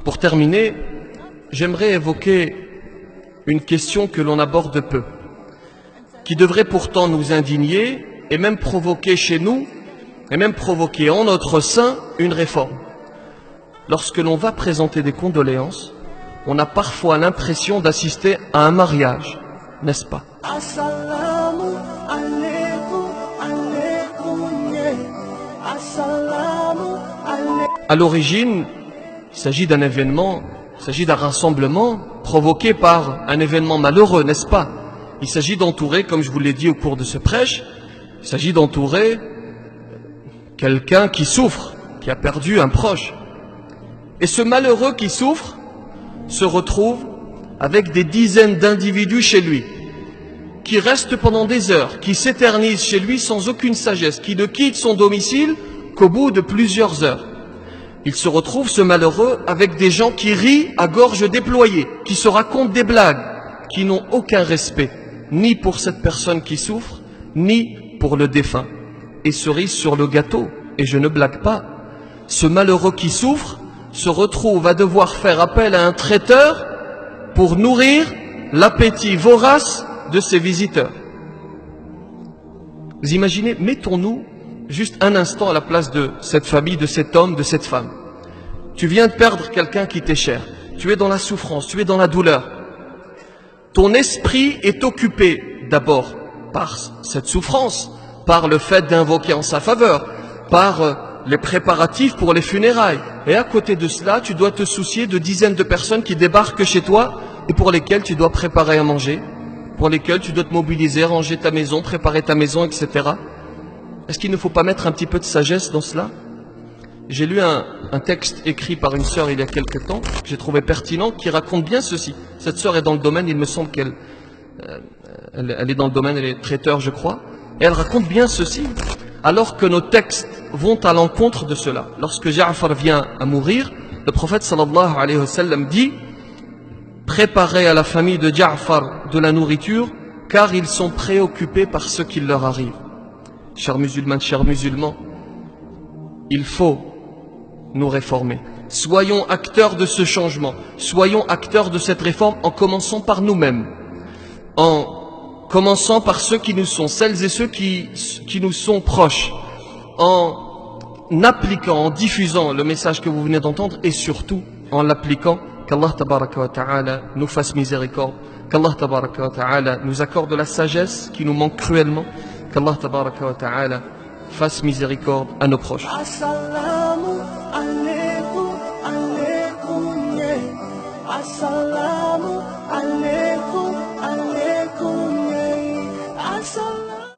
Pour terminer, j'aimerais évoquer une question que l'on aborde peu, qui devrait pourtant nous indigner et même provoquer chez nous, et même provoquer en notre sein une réforme. Lorsque l'on va présenter des condoléances, on a parfois l'impression d'assister à un mariage, n'est-ce pas? À l'origine, il s'agit d'un événement, il s'agit d'un rassemblement provoqué par un événement malheureux, n'est-ce pas? Il s'agit d'entourer, comme je vous l'ai dit au cours de ce prêche, il s'agit d'entourer quelqu'un qui souffre, qui a perdu un proche. Et ce malheureux qui souffre se retrouve avec des dizaines d'individus chez lui, qui restent pendant des heures, qui s'éternisent chez lui sans aucune sagesse, qui ne quittent son domicile qu'au bout de plusieurs heures. Il se retrouve, ce malheureux, avec des gens qui rient à gorge déployée, qui se racontent des blagues, qui n'ont aucun respect, ni pour cette personne qui souffre, ni pour le défunt. Et cerise sur le gâteau, et je ne blague pas, ce malheureux qui souffre se retrouve à devoir faire appel à un traiteur pour nourrir l'appétit vorace de ses visiteurs. Vous imaginez, mettons-nous juste un instant à la place de cette famille, de cet homme, de cette femme. Tu viens de perdre quelqu'un qui t'est cher. Tu es dans la souffrance, tu es dans la douleur. Ton esprit est occupé d'abord par cette souffrance, par le fait d'invoquer en sa faveur, par les préparatifs pour les funérailles. Et à côté de cela, tu dois te soucier de dizaines de personnes qui débarquent chez toi et pour lesquelles tu dois préparer à manger, pour lesquelles tu dois te mobiliser, ranger ta maison, préparer ta maison, etc. Est-ce qu'il ne faut pas mettre un petit peu de sagesse dans cela? J'ai lu un texte écrit par une sœur il y a quelque temps, que j'ai trouvé pertinent, qui raconte bien ceci. Cette sœur est dans le domaine, il me semble qu'elle elle est dans le domaine, elle est traiteur, je crois. Et elle raconte bien ceci. Alors que nos textes vont à l'encontre de cela. Lorsque Ja'far vient à mourir, le prophète sallallahu alayhi wa sallam dit: préparez à la famille de Ja'far de la nourriture, car ils sont préoccupés par ce qui leur arrive. Chers musulmans, il faut nous réformer. Soyons acteurs de ce changement, soyons acteurs de cette réforme en commençant par nous-mêmes, en commençant par ceux qui nous sont, celles et ceux qui nous sont proches, en appliquant, en diffusant le message que vous venez d'entendre et surtout en l'appliquant. Qu'Allah tabaraka wa ta'ala nous fasse miséricorde, qu'Allah tabaraka wa ta'ala nous accorde la sagesse qui nous manque cruellement, qu'Allah tabaraka wa ta'ala fasse miséricorde à nos proches. Assalamu alaikum, alaikum, yeah. Assalamu